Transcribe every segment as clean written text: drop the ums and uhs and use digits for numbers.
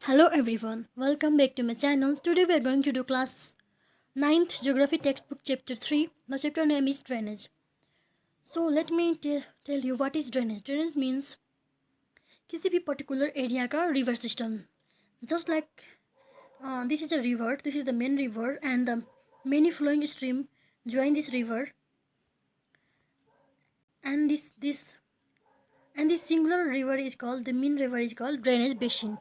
Hello everyone, welcome back to my channel. Today we are going to do class 9th geography textbook chapter 3. The chapter name is drainage. So let me tell you what is drainage. Drainage means किसी भी particular area का river system. Just like this is a river, this is the main river and the many flowing stream join this river and this singular river is called, the main river is called drainage basin.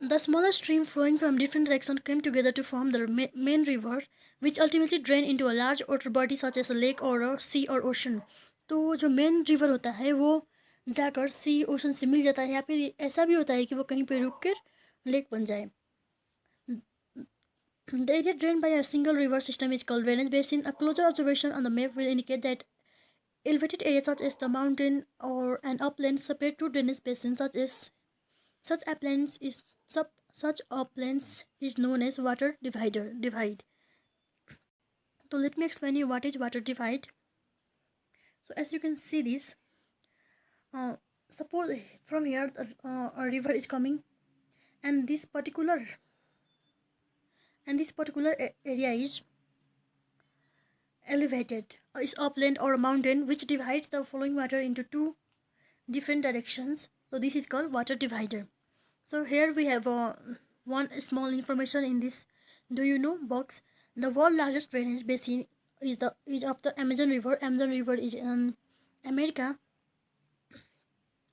The smaller stream flowing from different directions came together to form the main river, which ultimately drain into a large water body such as a lake or a sea or ocean. तो जो main river होता है वो जाकर सी ocean से मिल जाता है, या फिर ऐसा भी होता है कि वो कहीं पे रुक कर लेक बन जाए. The area drained by a single river system is called drainage basin. A closer observation on the map will indicate that elevated areas such as the mountain or an upland separate two drainage basins. Such uplands is known as water divide. So let me explain you what is water divide. So as you can see this, suppose from here a river is coming, and this particular area is elevated, is upland or a mountain which divides the flowing water into two different directions. So this is called water divider. So here we have one small information in this do you know box. The world's largest drainage basin is of the Amazon River. Amazon River is in America.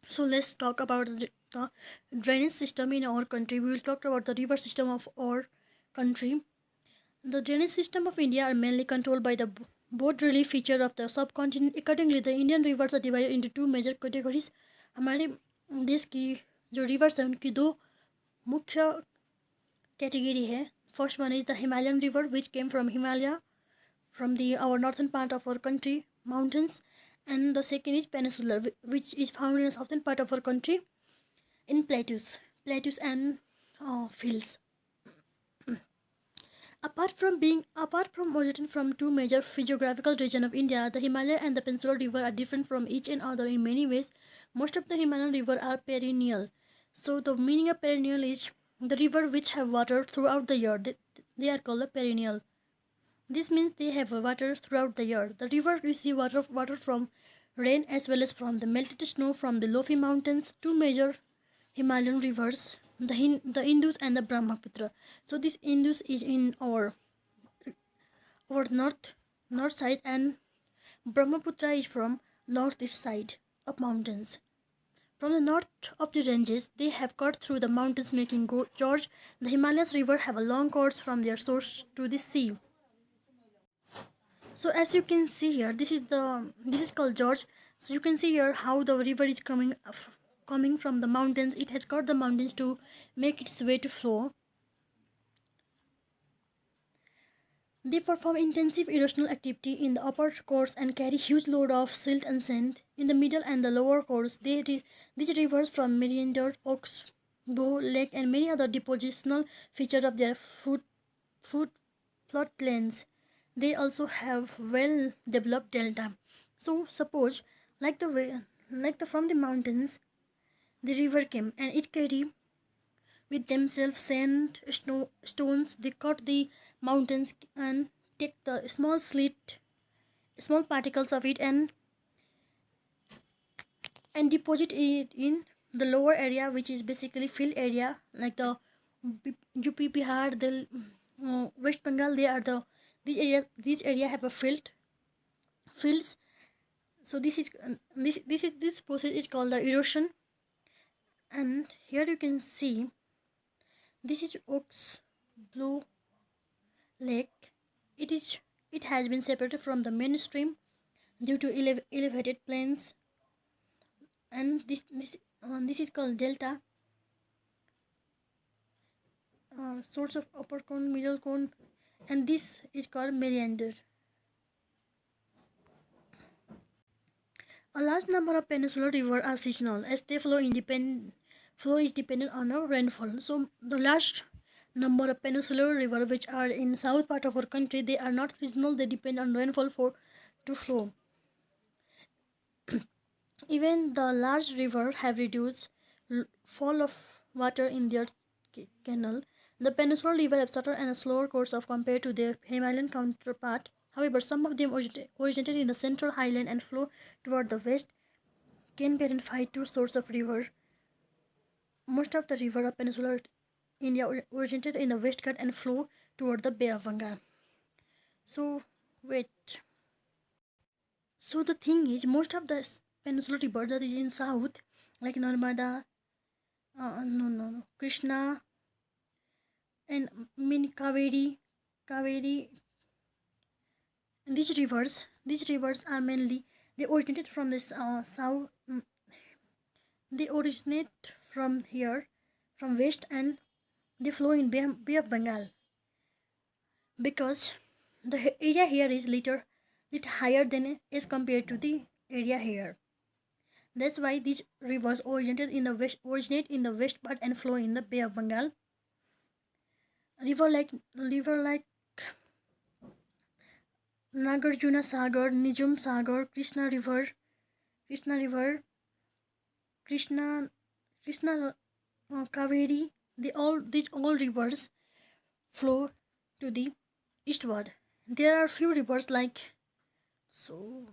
So let's talk about the drainage system in our country. We will talk about the river system of our country. The drainage system of India are mainly controlled by the board relief feature of the subcontinent. Accordingly, the Indian rivers are divided into two major categories. हमारे देश की जो reverse है उनकी दो मुख्य category है. First one is the Himalayan river which came from Himalaya from the our northern part of our country mountains, and the second is peninsular which is found in the southern part of our country in plateaus and fields. Apart from originating from two major geographical regions of India, the Himalaya and the Peninsular River are different from each other in many ways. Most of the Himalayan rivers are perennial. So the meaning of perennial is the river which have water throughout the year. They are called a perennial. This means they have water throughout the year. The river receive water from rain as well as from the melted snow from the Lofi Mountains. Two major Himalayan rivers, the Indus and the Brahmaputra. So this Indus is in our north side, and Brahmaputra is from northeast side of mountains. From the north of the ranges, they have cut through the mountains making gorge. The Himalayas river have a long course from their source to the sea. So as you can see here, this is called gorge. So you can see here how the river is coming from the mountains. It has got the mountains to make its way to flow. They perform intensive erosional activity in the upper course and carry huge load of silt and sand. In the middle and the lower course, these rivers from meander, ox, bow, lake, and many other depositional features of their floodplains. They also have well-developed delta. So suppose from the mountains, the river came and it carried with themselves sand, stones. They cut the mountains and take the small particles of it and deposit it in the lower area, which is basically field area, like the UP, Bihar, the West Bengal. These area have a fields. So this process is called the erosion. And here you can see this is Ox Blue Lake. It has been separated from the mainstream due to elevated plains, and this is called delta. Source of upper cone, middle cone, and this is called meander. A large number of peninsular rivers are seasonal as they flow is dependent on a rainfall. So the large number of peninsular rivers which are in south part of our country, they are not seasonal. They depend on rainfall to flow. Even the large rivers have reduced fall of water in their canal. The Peninsular River have shorter and a slower course of compared to their Himalayan counterpart. However, some of them originated in the central highland and flow toward the west. Can parent find two sources of river. Most of the river of Peninsular India originated in the West Ghat and flow toward the Bay of Bengal. So, wait. So the thing is, most of the Peninsular river that is in south, like Narmada, no, Krishna, and Kaveri, and these rivers are mainly they originated from this south. They originate from here, from west, and they flow in Bay of Bengal because the area here is little higher than as compared to the area here. That's why these rivers originate in the west part and flow in the Bay of Bengal. River like Nagarjuna Sagar, Nijum Sagar, Krishna River, Krishna Krishna Kaveri. These all rivers flow to the eastward. There are few rivers like so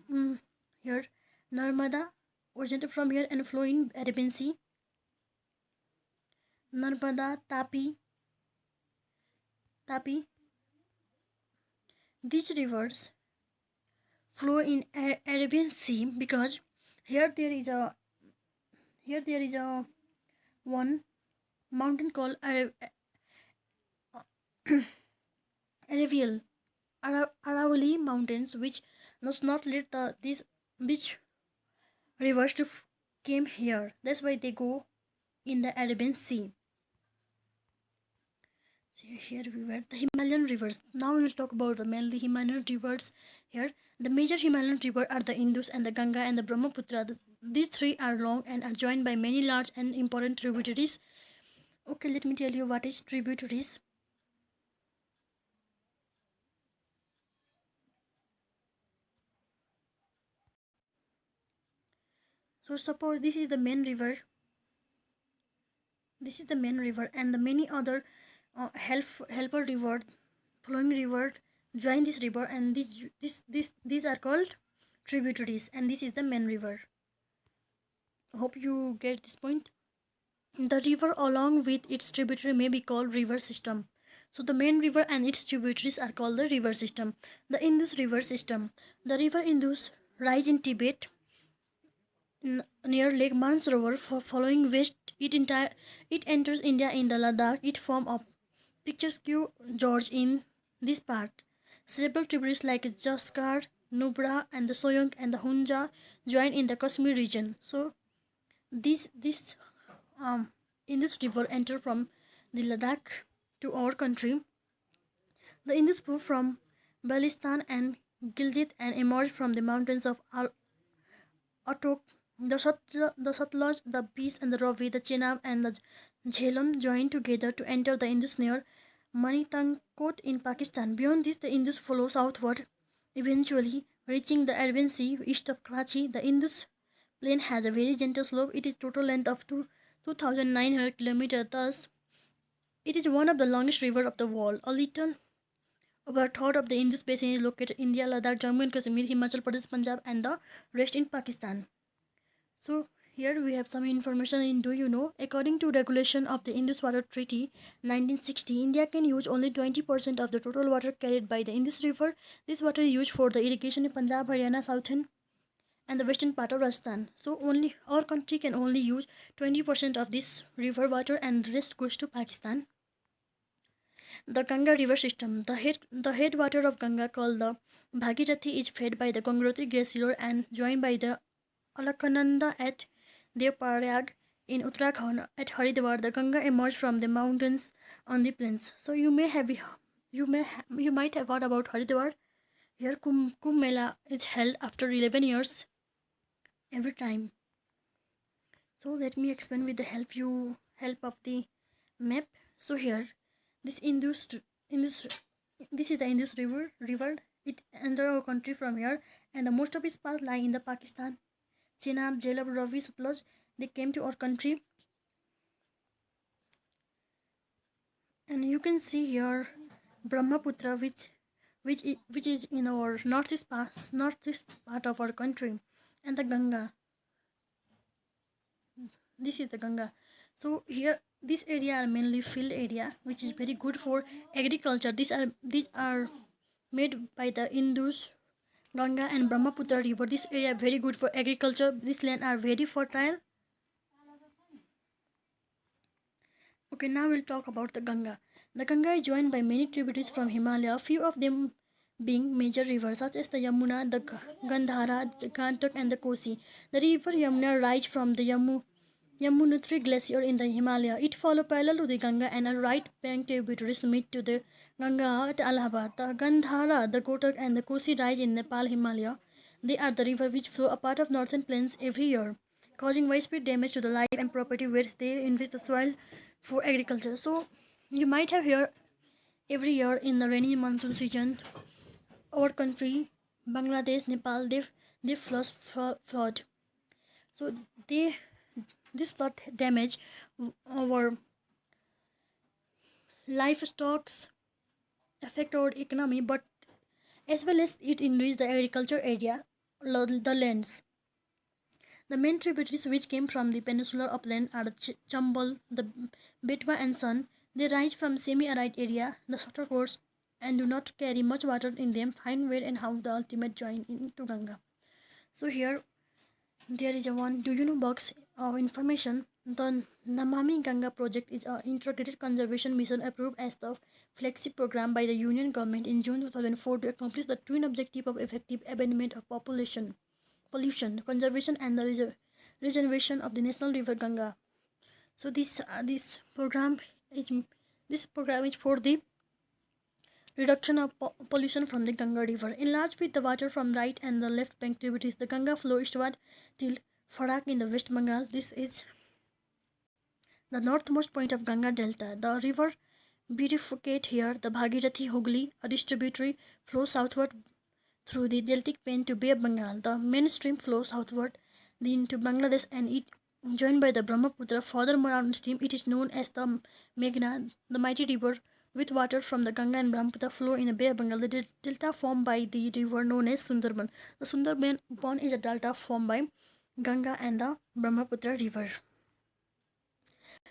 here Narmada originated from here and flow in Arabian Sea. Narmada, Tapi. These rivers flow in Arabian Sea because here there is a one mountain called Aravali Mountains, which does not let these rivers to came here. That's why they go in the Arabian Sea. So here we were the Himalayan rivers. Now we will talk about the mainly Himalayan rivers here. The major Himalayan rivers are the Indus and the Ganga and the Brahmaputra. These three are long and are joined by many large and important tributaries. Okay, let me tell you what is tributaries. So suppose this is the main river. This is the main river, and the many other helper river, flowing river join this river, and these are called tributaries, and this is the main river. Hope you get this point. The river along with its tributary may be called river system. So the main river and its tributaries are called the river system. The Indus River system. The river Indus rise in Tibet near Lake Mansarovar. Following west, it enters India in the Ladakh. It forms a picturesque gorge in this part. Several tributaries like Jaskar, Nubra, and the Soyang and the Hunja join in the Kashmir region. So this Indus River enter from the Ladakh to our country. The Indus flow from Balistan and Gilgit and emerge from the mountains of Atok. The Satluj, the Beas, and the Ravi, the Chenab, and the Jhelum join together to enter the Indus near Manitangkot in Pakistan. Beyond this, the Indus flows southward, eventually reaching the Arabian Sea east of Karachi. The Indus plain has a very gentle slope. It is total length of 2,900 kilometers. Thus, it is one of the longest rivers of the world. A little over a third of the Indus basin is located in India, Ladakh, Jammu and Kashmir, Himachal Pradesh, Punjab, and the rest in Pakistan. So here we have some information in Do You Know? According to regulation of the Indus Water Treaty 1960, India can use only 20% of the total water carried by the Indus River. This water is used for the irrigation in Punjab, Haryana, southern and the western part of Rajasthan. So only our country can only use 20% of this river water, and the rest goes to Pakistan. The Ganga river system. The headwater of Ganga, called the Bhagirathi, is fed by the Gangotri glacier and joined by the Alaknanda at Devprayag in Uttarakhand. At Haridwar, the Ganga emerged from the mountains on the plains. So you might have heard about Haridwar. Here Kumbh Mela is held after 11 years every time. So let me explain with the help of the map. So here this is the Indus river. It enters our country from here, and the most of its parts lie in the Pakistan. Chenab, Jhelum, Ravi, Satluj, they came to our country And you can see here Brahmaputra, which is in our northeast part of our country, and the Ganga. This is the Ganga. So here this area are mainly field area, which is very good for agriculture. These are made by the Indus, Ganga and Brahmaputra river. This area very good for agriculture. This land are very fertile. Okay, now we'll talk about the Ganga. The Ganga is joined by many tributaries from Himalaya, few of them being major rivers such as the Yamuna, the Gandhara, the Gantak and the Kosi. The river Yamuna rises from the Yamunotri glacier in the Himalaya. It follows parallel to the Ganga and a right bank tributaries meet to the Ganga at Allahabad. The Gandhara, the Kotak and the Kosi rise in Nepal Himalaya. They are the river which flow a part of northern plains every year, causing widespread damage to the life and property where they enrich the soil for agriculture. So you might have heard every year in the rainy monsoon season, our country, Bangladesh, Nepal, they flood. So they this flood damage our livestock, affect our economy, but as well as it enrich the agriculture area, the lands. The main tributaries which came from the peninsular upland are the Chambal, the Betwa and Sun. They rise from semi-arid area, the shorter course, and do not carry much water in them. Find where and how the ultimate join into Ganga. So here there is a one do you know box of information. The Namami Ganga project is an integrated conservation mission approved as the flagship program by the Union government in June 2004 to accomplish the twin objective of effective abandonment of pollution, conservation, and the regeneration of the national river Ganga. So this program is for the reduction of pollution from the Ganga river. Enlarged with the water from right and the left bank tributaries, the Ganga flow eastward till Farak in the West Bengal. This is the northmost point of Ganga Delta. The river bifurcates here. The Bhagirathi Hooghly, a distributary, flows southward through the deltic plain to Bay of Bengal. The main stream flows southward into Bangladesh and it joined by the Brahmaputra. Furthermore downstream, it is known as the Meghna, the mighty river with water from the Ganga and Brahmaputra flow in the Bay of Bengal. The delta formed by the river known as Sundarban. The Sundarban is a delta formed by Ganga and the Brahmaputra river.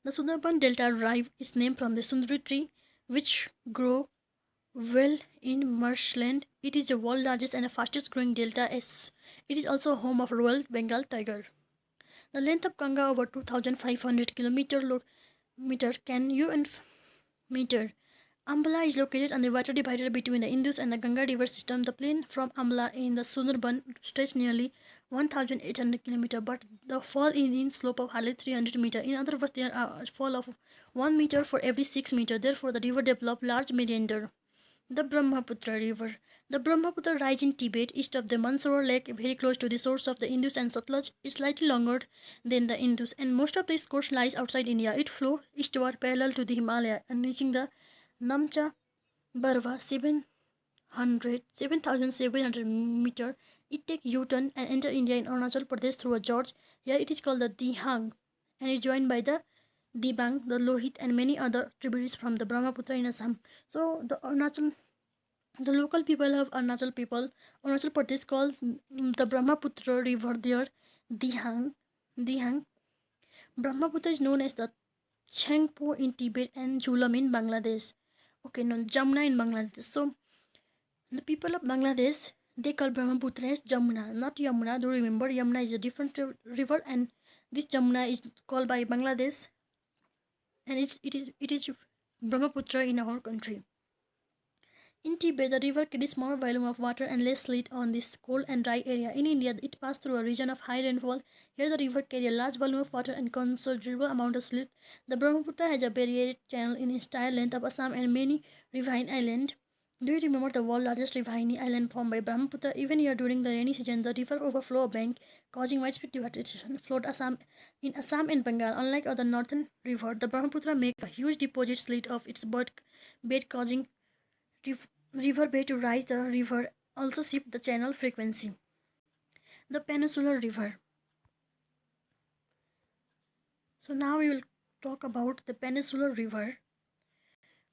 The Sundarban Delta derives its name from the Sundari tree, which grow well in marshland. It is the world's largest and fastest growing delta as it is also home of Royal Bengal tiger. The length of Ganga over 2,500 kilometer can you and meter. Ambala is located on the water divider between the Indus and the Ganga river system. The plain from Ambala in the Sundarban stretches nearly 1,800 km, but the fall in slope of hardly 300 meter. In other words, there are a fall of 1 meter for every 6 meter. Therefore, the river developed large meander. The Brahmaputra River. The Brahmaputra rises in Tibet, east of the Mansarovar Lake, very close to the source of the Indus and Satluj. It's slightly longer than the Indus, and most of its course lies outside India. It flows eastward parallel to the Himalaya and reaching the Namcha Barwa 7,700 meter. It takes U-turn and enter India in Arunachal Pradesh through a gorge. Here it is called the Dihang and is joined by the Dibang, the Lohit and many other tributaries from the Brahmaputra in Assam. So the local people of Arunachal Pradesh call the Brahmaputra river there Dihang. Brahmaputra is known as the Chengpo in Tibet and Jhulam in Bangladesh. Okay, no, Jamuna in Bangladesh. So the people of Bangladesh, they call Brahmaputra as Jamuna, not Yamuna. Do remember, Yamuna is a different river, and this Jamuna is called by Bangladesh, and it is Brahmaputra in our country. In Tibet, the river carries small volume of water and less sleet on this cold and dry area. In India, it passes through a region of high rainfall. Here, the river carries a large volume of water and considerable amount of sleet. The Brahmaputra has a varied channel in its entire length of Assam and many riverine islands. Do you remember the world's largest riverine island formed by Brahmaputra? Even here during the rainy season, the river overflows a bank, causing widespread devastation. Flood Assam and Bengal. Unlike other northern rivers, the Brahmaputra makes a huge deposit slit of its bed, causing river bed to rise. The river also shift the channel frequency. The Peninsular River. So now we will talk about the Peninsular River.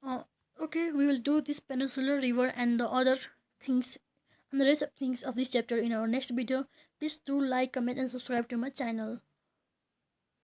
uh, okay, we will do this Peninsular River and the other things and the rest of things of this chapter in our next video. Please do like, comment and subscribe to my channel.